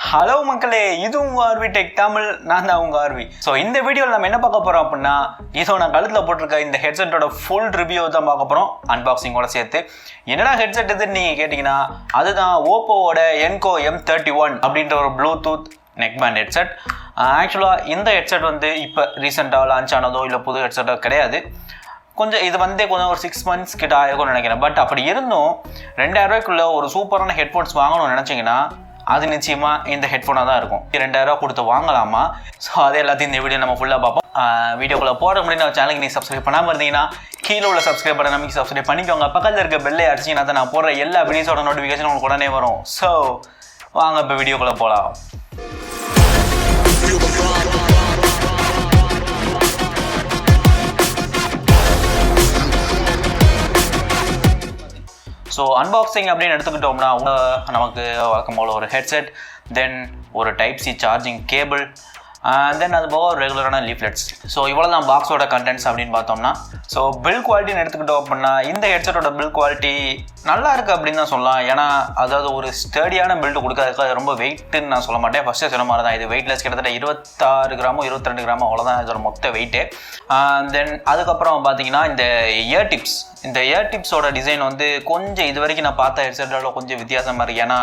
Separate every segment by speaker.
Speaker 1: Hello மக்களே, இது உங்கள் ஆர்வி டெக் தமிழ். நான் தான் உங்கள் ஆர்வி. ஸோ இந்த வீடியோவில் நம்ம என்ன பார்க்க போகிறோம் அப்படின்னா, இதோ நான் கழுத்தில் போட்டிருக்க இந்த ஹெட்செட்டோட ஃபுல் ரிவ்யூ தான் பார்க்க போகிறோம், அன்பாக்சிங்கோட சேர்த்து. என்னடா ஹெட்செட் இதுன்னு நீங்கள் கேட்டிங்கன்னா, அதுதான் ஓப்போவோட என்கோ M31 அப்படின்ற ஒரு ப்ளூடூத் நெக் பேண்ட் ஹெட்செட். ஆக்சுவலாக இந்த ஹெட்செட் வந்து இப்போ ரீசெண்டாக லான்ச் ஆனதோ இல்லை புது ஹெட்செட்டோ கிடையாது. இது கொஞ்சம் ஒரு 6 months கிட்ட ஆயிருக்கும்னு நினைக்கிறேன். பட் அப்படி இருந்தும் 2000 ரூபாய்க்குள்ள ஒரு சூப்பரான ஹெட்ஃபோன்ஸ் வாங்கணும்னு நினச்சிங்கன்னா அது நிச்சயமாக இந்த ஹெட்ஃபோனாக தான் இருக்கும். 2000 ரூபா கொடுத்து வாங்கலாமா? ஸோ அது எல்லாத்தையும் இந்த வீடியோ நம்ம ஃபுல்லாக பார்ப்போம். வீடியோக்குள்ளே போட முடியும். நம்ம சேனலுக்கு நீங்கள் சப்ஸ்கிரைப் பண்ணாமல் இருந்தீங்கன்னா கீழே உள்ள சப்ஸ்கிரைப் பண்ண நமக்கு சப்ஸ்கிரைப் பண்ணிக்கோங்க. பக்கத்தில் இருக்க பெல்லை அடிச்சிங்கன்னா தான் நான் போடுற எல்லா வீடியோஸோட நோட்டிஃபிகேஷன் உங்களுக்கு உடனே வரும். ஸோ வாங்க இப்போ வீடியோக்குள்ளே போகலாம். ஸோ அன்பாக்சிங் அப்படின்னு எடுத்துக்கிட்டோம்னா நமக்கு வழக்கம் போல் ஒரு ஹெட்செட், தென் ஒரு டைப்-C சார்ஜிங் கேபிள், தென் அது போக ஒரு ரெகுலரான லீஃப்லெட்ஸ். ஸோ இவ்வளோ தான் பாக்ஸோட கண்டென்ட்ஸ் அப்படின்னு பார்த்தோம்னா. ஸோ பில் குவாலிட்டின்னு எடுத்துக்கிட்டோம் அப்படின்னா இந்த ஹெட்செட்டோட பில் குவாலிட்டி நல்லா இருக்குது அப்படின்னு தான் சொல்லலாம். ஏன்னா அதாவது ஒரு ஸ்டடியான பில்டு கொடுக்காதுக்கு அது ரொம்ப வெயிட்டுன்னு நான் சொல்ல மாட்டேன். ஃபஸ்ட்டு சொன்ன மாதிரி தான் இது வெயிட்லெஸ், கிட்டத்தட்ட 26 கிராமோ 22 கிராமோ அவ்வளோதான் இதோட மொத்த வெயிட்டு. தென் அதுக்கப்புறம் பார்த்தீங்கன்னா இந்த இயர் டிப்ஸோட டிசைன் வந்து கொஞ்சம் இது வரைக்கும் நான் பார்த்த ஹெட்செட்டோட கொஞ்சம் வித்தியாசமாக இருக்குது. ஏன்னா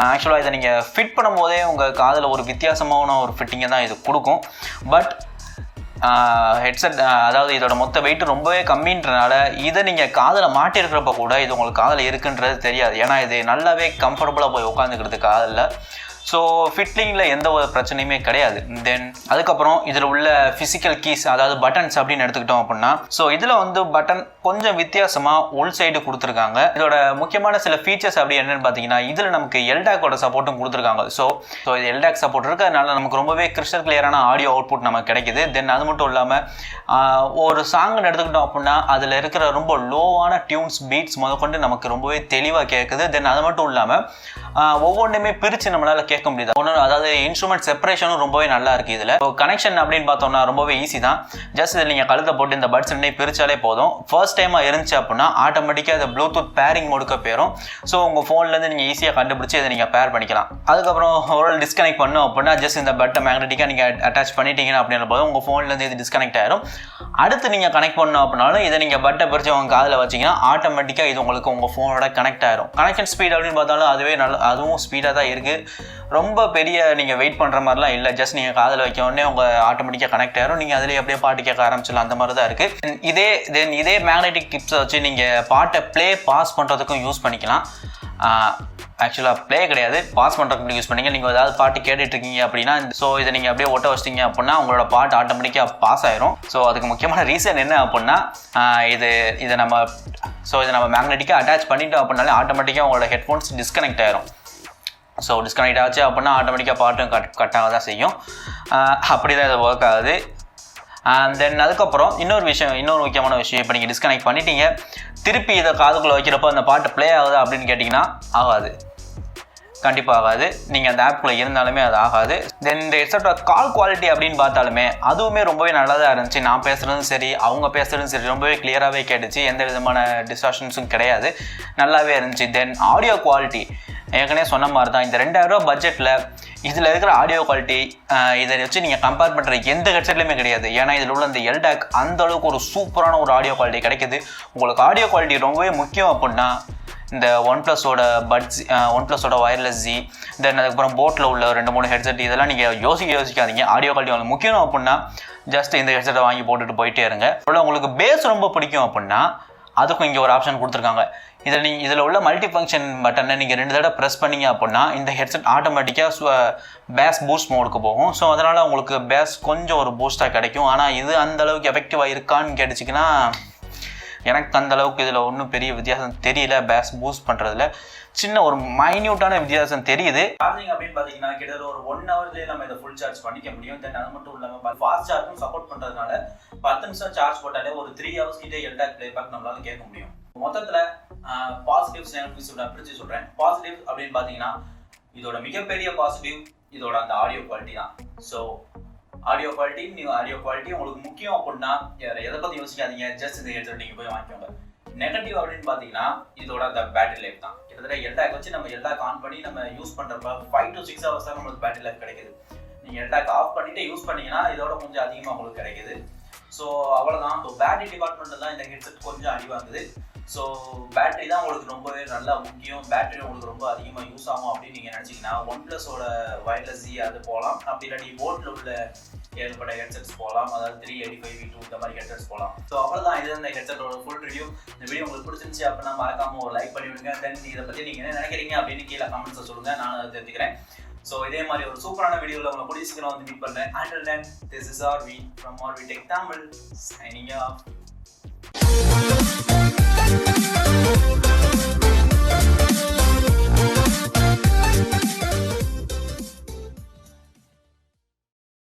Speaker 1: ஆக்சுவலாக இதை நீங்கள் ஃபிட் பண்ணும்போதே உங்கள் காதில் ஒரு வித்தியாசமான ஒரு ஃபிட்டிங்கை தான் இது கொடுக்கும். பட் ஹெட்செட் அதாவது இதோட மொத்த வெயிட் ரொம்பவே கம்மின்றனால இதை நீங்கள் காதில் மாட்டிருக்கிறப்ப கூட இது உங்களுக்கு காதில் இருக்குன்றது தெரியாது. ஏன்னா இது நல்லாவே கம்ஃபர்டபுளாக போய் உட்காந்துக்கிறது காதில். ஸோ ஃபிட்டிங்கில் எந்த ஒரு பிரச்சனையுமே கிடையாது. தென் அதுக்கப்புறம் இதில் உள்ள ஃபிசிக்கல் கீஸ், அதாவது பட்டன்ஸ் அப்படின்னு எடுத்துக்கிட்டோம் அப்படின்னா, ஸோ இதில் வந்து பட்டன் கொஞ்சம் வித்தியாசமாக உள் சைடு கொடுத்துருக்காங்க. இதோட முக்கியமான சில ஃபீச்சர்ஸ் அப்படி என்னென்னு பார்த்தீங்கன்னா, இதில் நமக்கு எல்டாக்கோட சப்போர்ட்டும் கொடுத்துருக்காங்க. ஸோ இது எல்டாக் சப்போர்ட் இருக்கிறதுனால நமக்கு ரொம்பவே கிறிஸ்டல் கிளியரான ஆடியோ அவுட்புட் நமக்கு கிடைக்குது. தென் அது மட்டும் இல்லாமல் ஒரு சாங்னு எடுத்துக்கிட்டோம் அப்படின்னா அதில் இருக்கிற ரொம்ப லோவான டியூன்ஸ், பீட்ஸ் முதற்கொண்டு நமக்கு ரொம்பவே தெளிவாக கேட்குது. தென் அது மட்டும் இல்லாமல் ஒவ்வொன்றுமே பிரித்து நம்மளால் கேட்க முடியுது. அதாவது இன்ஸ்ட்ருமெண்ட் செப்பரேஷனும் ரொம்பவே நல்லா இருக்குது. இதில் கனெக்ஷன் அப்படின்னு பார்த்தோம்னா ரொம்பவே ஈஸி தான். ஜஸ்ட் இதில் நீங்கள் கழுத்தை போட்டு இந்த பட்ஸ் ரெண்டையும் பிரித்தாலே போதும். ஃபர்ஸ்ட் டைமாக இருந்துச்சு அப்படின்னா ஆட்டோமேட்டிக்காக இந்த ப்ளூடூத் பேரிங் மோடுக்கு போயிடும். ஸோ உங்கள் ஃபோன்லேருந்து நீங்கள் ஈஸியாக கண்டுபிடிச்சி இதை நீங்கள் பேர் பண்ணிக்கலாம். அதுக்கப்புறம் ஒரு டிஸ்கனெக்ட் பண்ணோம் அப்படின்னா ஜஸ்ட் இந்த பட்டை மேக்னெட்டிக்காக நீங்கள் அட்டாச் பண்ணிட்டீங்கன்னா அப்படின்ற போது உங்கள் ஃபோன்லேருந்து இது டிஸ்கனெக்ட் ஆயிடும். அடுத்து நீங்கள் கனெக்ட் பண்ணோம் அப்படின்னாலும் இதை நீங்கள் பட்டை பிரித்து உங்கள் காதில் வச்சிங்கன்னா ஆட்டோமேட்டிக்காக இது உங்களுக்கு உங்கள் ஃபோனோட கனெக்ட் ஆயிரும். கனெக்ஷன் ஸ்பீட் அப்படின்னு பார்த்தாலும் அதுவும் ஸ்பீடாக தான் இருக்குது. ரொம்ப பெரிய நீங்கள் வெயிட் பண்ணுற மாதிரிலாம் இல்லை. ஜஸ்ட் நீங்கள் காதில் வைக்க உடனே உங்கள் ஆட்டோமேட்டிக்காக கனெக்ட் ஆயிரும். நீங்கள் அதிலே அப்படியே பாட்டு கேட்க ஆரம்பிச்சிடலாம். அந்த மாதிரி தான் இருக்குது. இதே மேக்னெட்டிக் டிப்ஸை வச்சு நீங்கள் பாட்டை பாஸ் பண்ணுறதுக்கும் யூஸ் பண்ணிக்கலாம். ஆக்சுவலாக ப்ளே கிடையாது, பாஸ் பண்ணுறதுக்கு யூஸ் பண்ணிங்க. நீங்கள் ஏதாவது பாட்டு கேட்டுட்ருக்கீங்க அப்படின்னா ஸோ இதை நீங்கள் அப்படியே ஒட்ட வச்சிட்டிங்க அப்படின்னா உங்களோட பாட்டு ஆட்டோமேட்டிக்காக பாஸ் ஆயிரும். ஸோ அதுக்கு முக்கியமான ரீசன் என்ன அப்படின்னா இதை நம்ம மேக்னெட்டிக்காக அட்டாச் பண்ணிட்டோம் அப்படின்னாலே ஆட்டோமேட்டிக்காக உங்களோட ஹெட்ஃபோன்ஸ் டிஸ்கனெக்ட் ஆயிரும். ஸோ டிஸ்கனெக்ட் ஆச்சு அப்படின்னா ஆட்டோமேட்டிக்காக பாட்டும் கட்டாக தான் செய்யும். அப்படி தான் இது ஒர்க் ஆகுது. தென் அதுக்கப்புறம் இன்னொரு முக்கியமான விஷயம், இப்போ நீங்கள் டிஸ்கனெக்ட் பண்ணிட்டீங்க, திருப்பி இதை காதுக்குள்ளே வைக்கிறப்போ அந்த பாட்டு ப்ளே ஆகுது அப்படின்னு கேட்டிங்கன்னா ஆகாது, கண்டிப்பாக ஆகாது. நீங்கள் அந்த ஆப்குள்ளே இருந்தாலுமே அது ஆகாது. தென் இந்த ஹெட்செட்டோட கால் குவாலிட்டி அப்படின்னு பார்த்தாலுமே அதுவுமே ரொம்பவே நல்லா தான் இருந்துச்சு. நான் பேசுகிறதும் சரி, அவங்க பேசுகிறதும் சரி ரொம்பவே கிளியராகவே கேட்டுச்சு. எந்த விதமான டிஸ்டார்ஷன்ஸும் கிடையாது, நல்லாவே இருந்துச்சு. தென் ஆடியோ குவாலிட்டி ஏற்கனவே சொன்ன மாதிரி தான். இந்த 2000 ரூபா பட்ஜெட்டில் இதில் இருக்கிற ஆடியோ குவாலிட்டி இதை வச்சு நீங்கள் கம்பேர் பண்ணுற எந்த ஹெட்செட்லையுமே கிடையாது. ஏன்னா இதில் உள்ள இந்த எல்டாக் அந்த அளவுக்கு ஒரு சூப்பரான ஒரு ஆடியோ குவாலிட்டி கிடைக்குது. உங்களுக்கு ஆடியோ குவாலிட்டி ரொம்பவே முக்கியம் அப்படின்னா இந்த ஒன்ப்ளஸோட வயர்லெஸ் ஜி, தென் அதுக்கப்புறம் போட்டில் உள்ள 2-3 ஹெட்செட் இதெல்லாம் நீங்கள் யோசிக்காதீங்க. ஆடியோ குவாலிட்டி உங்களுக்கு முக்கியம் அப்படின்னா ஜஸ்ட் இந்த ஹெட்செட்டை வாங்கி போட்டுட்டு போயிட்டே இருங்க. உங்களுக்கு பேஸ் ரொம்ப பிடிக்கும் அப்படின்னா அதுக்கும் இங்கே ஒரு ஆப்ஷன் கொடுத்துருக்காங்க. இதில் உள்ள மல்டி ஃபங்க்ஷன் பட்டனை நீங்கள் 2 தடவை ப்ரெஸ் பண்ணிங்க அப்படின்னா இந்த ஹெட்செட் ஆட்டோமேட்டிக்காக பேஸ் பூஸ்ட் மோடுக்கு போகும். ஸோ அதனால் உங்களுக்கு பேஸ் கொஞ்சம் ஒரு பூஸ்ட்டாக கிடைக்கும். ஆனால் இது அந்தளவுக்கு எஃபெக்டிவாக இருக்கான்னு கேட்டுச்சிங்கன்னா எனக்கு அந்தளவுக்கு இதில் ஒன்றும் பெரிய வித்தியாசம் தெரியல. பேஸ் பூஸ்ட் பண்ணுறதுல சின்ன ஒரு மைன்யூட்டான வித்தியாசம் தெரியுது. சார்ஜிங் அப்படின்னு பார்த்தீங்கன்னா கிட்டத்தட்ட ஒரு 1 hourலேயே நம்ம இதை ஃபுல் சார்ஜ் பண்ணிக்க முடியும். தென் அது மட்டும் இல்லாமல் ஃபாஸ்ட் சார்ஜும் சப்போர்ட் பண்ணுறதுனால 10 நிமிஷம் சார்ஜ் போட்டாலே ஒரு 3 hours கிட்டே எல்டாக் ப்ளேபேக் நம்மளால கேட்க முடியும். மொத்தத்தில் பாசிட்டிவ்ஸ் நெகட்டிவ்ஸ் பிரித்து சொல்கிறேன். பாசிட்டிவ் அப்படின்னு பார்த்தீங்கன்னா இதோட மிகப்பெரிய பாசிட்டிவ் இதோட அந்த ஆடியோ குவாலிட்டி தான். ஸோ ஆடியோ குவாலிட்டி உங்களுக்கு முக்கியம் அப்படின்னா எதை பற்றி யோசிக்காதீங்க, ஜஸ்ட் இந்த ஹெட்செட் நீங்கள் போய் வாங்கிக்கோங்க. நெகட்டிவ் அப்படின்னு பார்த்தீங்கன்னா இதோட அந்த பேட்டரி லைஃப் தான். கிட்டத்தட்ட எல்டாக் வச்சு நம்ம எல்டாக் ஆன் பண்ணி நம்ம யூஸ் பண்ணுறப்ப 5 to 6 hours தான் நம்மளுக்கு பேட்டரி லைஃப் கிடைக்குது. நீங்கள் எல்டாக் ஆஃப் பண்ணிட்டு யூஸ் பண்ணீங்கன்னா இதோட கொஞ்சம் அதிகமாக உங்களுக்கு கிடைக்குது. ஸோ அவ்வளோதான். ஸோ பேட்டரி டிபார்ட்மெண்ட்டில் தான் இந்த ஹெட்செட் கொஞ்சம் அடி வாங்குது. ஸோ பேட்டரி தான் உங்களுக்கு ரொம்பவே நல்லா முக்கியம், பேட்டரி உங்களுக்கு ரொம்ப அதிகமாக யூஸ் ஆகும் அப்படின்னு நீங்கள் நினச்சிங்கன்னா OnePlusோட வயர்லெஸ் Z அது போகலாம். அப்படி இல்லாட்டி போட்டில் உள்ள ஏற்பட்ட ஹெட்செட்ஸ் போகலாம், அதாவது 385V2 இந்த மாதிரி ஹெட்செட்ஸ் போகலாம். ஸோ அவ்வளோதான், இது இந்த ஹெட்செட்டோட ஃபுல் ரிவ்யூ. இந்த வீடியோ உங்களுக்கு பிடிச்சிருந்துச்சு அப்படின்னா மறக்காமல் ஒரு லைக் பண்ணி விடுங்க. தென் இதை பற்றி நீங்கள் என்ன நினைக்கிறீங்க அப்படின்னு கீழே கமெண்ட்ஸை சொல்லுங்கள், நான் அதை தெரிஞ்சுக்கிறேன். ஸோ இதே மாதிரி ஒரு சூப்பரான வீடியோவில் உங்களை கூடிய சீக்கிரம் வந்து மீட் பண்ணுறேன். Until then, this is RV from RV Tech Tamil signing off.